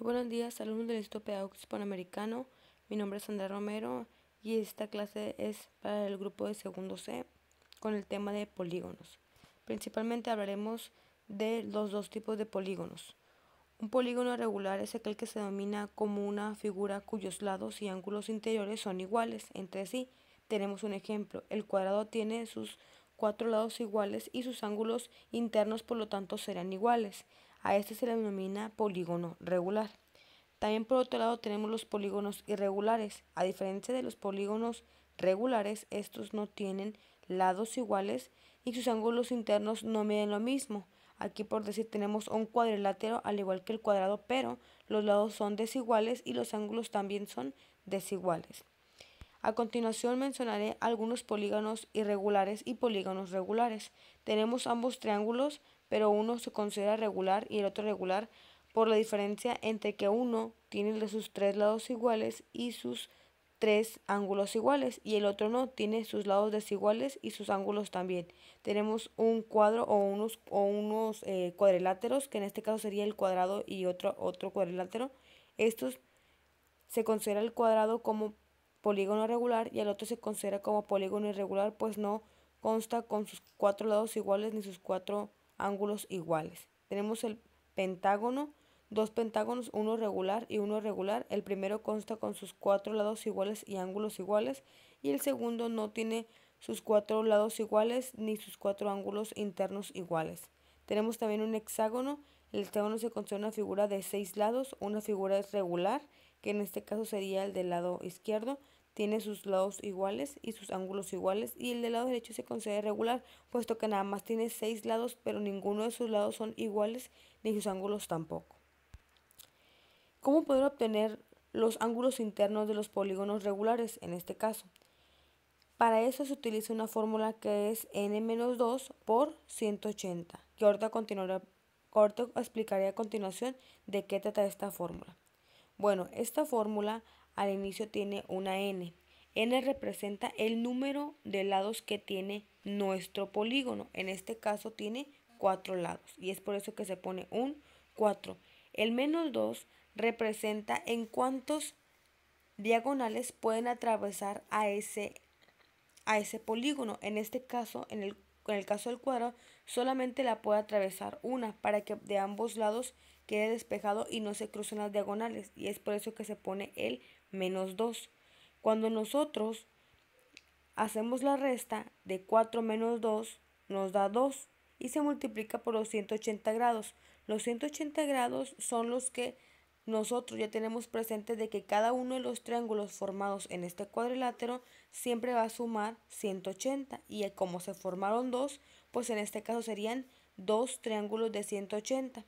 Buenos días, alumnos del Instituto Pedagógico Hispanoamericano. Mi nombre es Andrea Romero y esta clase es para el grupo de segundo C con el tema de polígonos. Principalmente hablaremos de los dos tipos de polígonos. Un polígono regular es aquel que se denomina como una figura cuyos lados y ángulos interiores son iguales entre sí. Tenemos un ejemplo: el cuadrado tiene sus cuatro lados iguales y sus ángulos internos por lo tanto serán iguales. A este se le denomina polígono regular. También por otro lado tenemos los polígonos irregulares. A diferencia de los polígonos regulares, estos no tienen lados iguales y sus ángulos internos no miden lo mismo. Aquí, por decir, tenemos un cuadrilátero al igual que el cuadrado, pero los lados son desiguales y los ángulos también son desiguales. A continuación mencionaré algunos polígonos irregulares y polígonos regulares. Tenemos ambos triángulos, pero uno se considera regular y el otro regular por la diferencia entre que uno tiene sus tres lados iguales y sus tres ángulos iguales y el otro no, tiene sus lados desiguales y sus ángulos también. Tenemos un cuadro o unos cuadriláteros, que en este caso sería el cuadrado y otro cuadrilátero. Estos se considera el cuadrado como polígono regular y el otro se considera como polígono irregular, pues no consta con sus cuatro lados iguales ni sus cuatro ángulos iguales. Tenemos el pentágono, dos pentágonos, uno regular y uno irregular. El primero consta con sus cuatro lados iguales y ángulos iguales y el segundo no tiene sus cuatro lados iguales ni sus cuatro ángulos internos iguales. Tenemos también un hexágono. El hexágono se considera una figura de 6 lados. Una figura es regular, que en este caso sería el del lado izquierdo, tiene sus lados iguales y sus ángulos iguales, y el del lado derecho se considera irregular, puesto que nada más tiene 6 lados, pero ninguno de sus lados son iguales, ni sus ángulos tampoco. ¿Cómo poder obtener los ángulos internos de los polígonos regulares en este caso? Para eso se utiliza una fórmula que es n-2 por 180, que ahorita explicaré a continuación de qué trata esta fórmula. Bueno, esta fórmula al inicio tiene una n. N representa el número de lados que tiene nuestro polígono. En este caso tiene 4 lados y es por eso que se pone un 4. El -2 representa en cuántos diagonales pueden atravesar a ese polígono. En este caso, en el caso del cuadrado, solamente la puede atravesar una para que de ambos lados quede despejado y no se crucen las diagonales, y es por eso que se pone el -2. Cuando nosotros hacemos la resta de 4 menos 2 nos da 2 y se multiplica por los 180 grados. Los 180 grados son los que nosotros ya tenemos presente de que cada uno de los triángulos formados en este cuadrilátero siempre va a sumar 180, y como se formaron dos, pues en este caso serían dos triángulos de 180,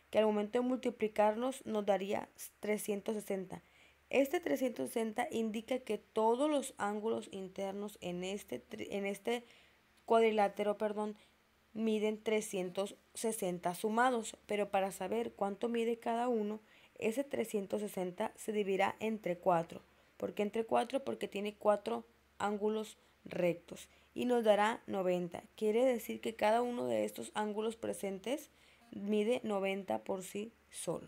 que al momento de multiplicarnos nos daría 360. Este 360 indica que todos los ángulos internos en este cuadrilátero, miden 360 sumados, pero para saber cuánto mide cada uno, ese 360 se dividirá entre 4. ¿Por qué entre 4? Porque tiene 4 ángulos rectos y nos dará 90. Quiere decir que cada uno de estos ángulos presentes mide 90 por sí solo.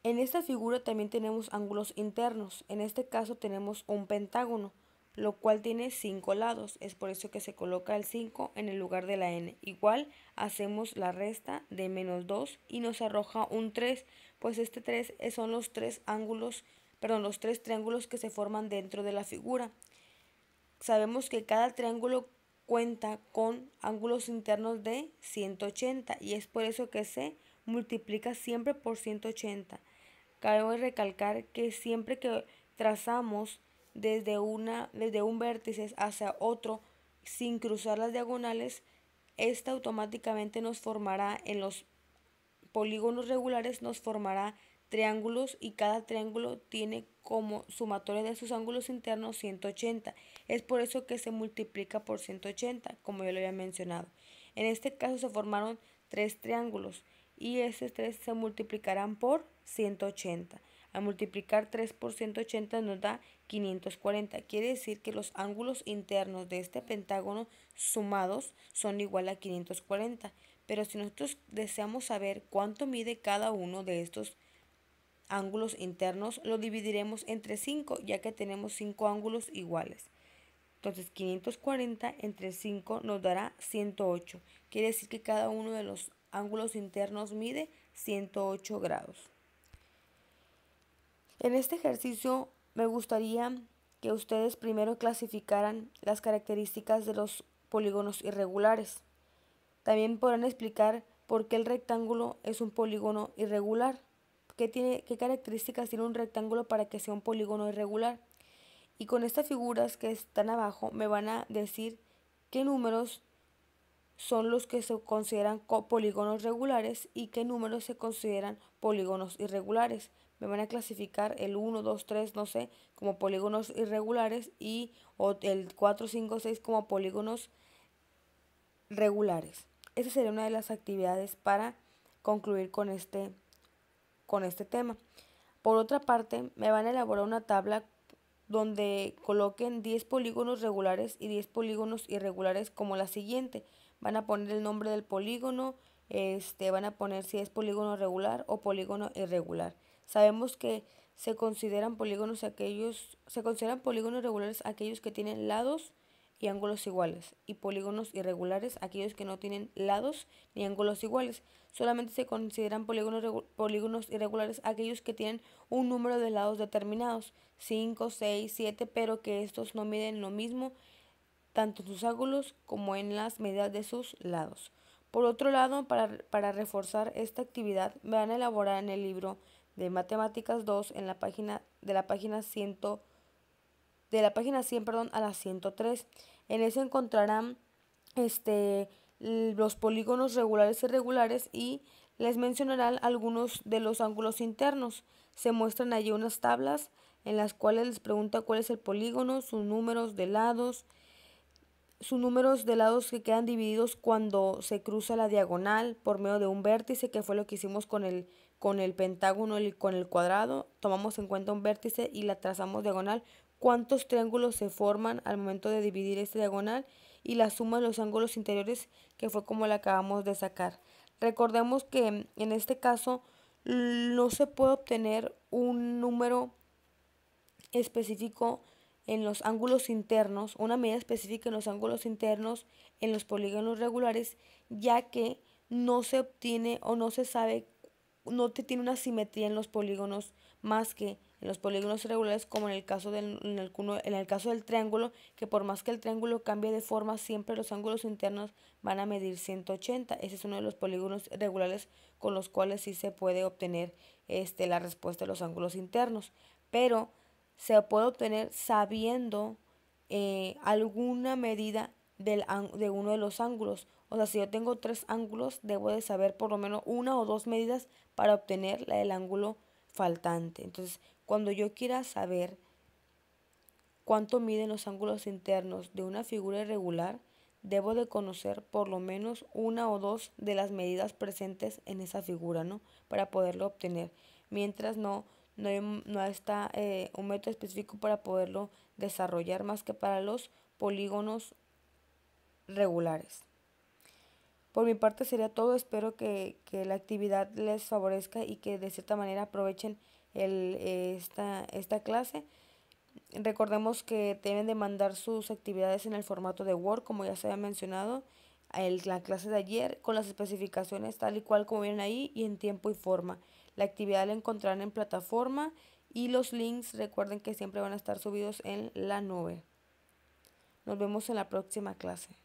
En esta figura también tenemos ángulos internos. En este caso tenemos un pentágono, lo cual tiene 5 lados. Es por eso que se coloca el 5 en el lugar de la n. Igual hacemos la resta de -2 y nos arroja un 3, pues este 3 son los tres triángulos que se forman dentro de la figura. Sabemos que cada triángulo cuenta con ángulos internos de 180 y es por eso que se multiplica siempre por 180. Cabe recalcar que siempre que trazamos desde un vértice hacia otro sin cruzar las diagonales, esta automáticamente nos formará, en los polígonos regulares nos formará triángulos, y cada triángulo tiene como sumatoria de sus ángulos internos 180. Es por eso que se multiplica por 180, como yo lo había mencionado. En este caso se formaron tres triángulos y esos tres se multiplicarán por 180. Al multiplicar 3 por 180 nos da 540. Quiere decir que los ángulos internos de este pentágono sumados son igual a 540. pero si nosotros deseamos saber cuánto mide cada uno de estos ángulos internos, lo dividiremos entre 5, ya que tenemos 5 ángulos iguales. Entonces 540 entre 5 nos dará 108. Quiere decir que cada uno de los ángulos internos mide 108 grados. En este ejercicio me gustaría que ustedes primero clasificaran las características de los polígonos irregulares. También podrán explicar por qué el rectángulo es un polígono irregular. ¿Qué características tiene un rectángulo para que sea un polígono irregular? Y con estas figuras que están abajo me van a decir qué números son los que se consideran polígonos regulares y qué números se consideran polígonos irregulares. Me van a clasificar el 1, 2, 3, no sé, como polígonos irregulares y el 4, 5, 6 como polígonos regulares. Esa sería una de las actividades para concluir con este tema. Por otra parte, me van a elaborar una tabla donde coloquen 10 polígonos regulares y 10 polígonos irregulares como la siguiente. Van a poner el nombre del polígono, van a poner si es polígono regular o polígono irregular. Sabemos que se consideran polígonos regulares aquellos que tienen lados y ángulos iguales, y polígonos irregulares aquellos que no tienen lados ni ángulos iguales. Solamente se consideran polígonos irregulares aquellos que tienen un número de lados determinados, 5, 6, 7, pero que estos no miden lo mismo tanto en sus ángulos como en las medidas de sus lados. Por otro lado, para reforzar esta actividad, me van a elaborar en el libro de Matemáticas 2 en la página 100 a la 103. En eso encontrarán los polígonos regulares y irregulares y les mencionarán algunos de los ángulos internos. Se muestran allí unas tablas en las cuales les pregunta cuál es el polígono, sus números de lados que quedan divididos cuando se cruza la diagonal por medio de un vértice, que fue lo que hicimos con el pentágono y con el cuadrado. Tomamos en cuenta un vértice y la trazamos diagonal. Cuántos triángulos se forman al momento de dividir este diagonal y la suma de los ángulos interiores, que fue como la acabamos de sacar. Recordemos que en este caso no se puede obtener un número específico en los ángulos internos, una medida específica en los ángulos internos en los polígonos regulares, ya que no se obtiene o no se sabe, no tiene una simetría en los polígonos más que en los polígonos irregulares, como en el caso del triángulo, que por más que el triángulo cambie de forma, siempre los ángulos internos van a medir 180. Ese es uno de los polígonos regulares con los cuales sí se puede obtener la respuesta de los ángulos internos. Pero se puede obtener sabiendo alguna medida de uno de los ángulos. O sea, si yo tengo 3 ángulos, debo de saber por lo menos 1 o 2 medidas para obtener la del ángulo faltante. Entonces, cuando yo quiera saber cuánto miden los ángulos internos de una figura irregular, debo de conocer por lo menos 1 o 2 de las medidas presentes en esa figura, ¿no? Para poderlo obtener. Mientras no está un método específico para poderlo desarrollar más que para los polígonos regulares. Por mi parte sería todo. Espero que la actividad les favorezca y que de cierta manera aprovechen esta clase. Recordemos que deben de mandar sus actividades en el formato de Word, como ya se había mencionado la clase de ayer, con las especificaciones tal y cual como vienen ahí y en tiempo y forma. La actividad la encontrarán en plataforma y los links recuerden que siempre van a estar subidos en la nube. Nos vemos en la próxima clase.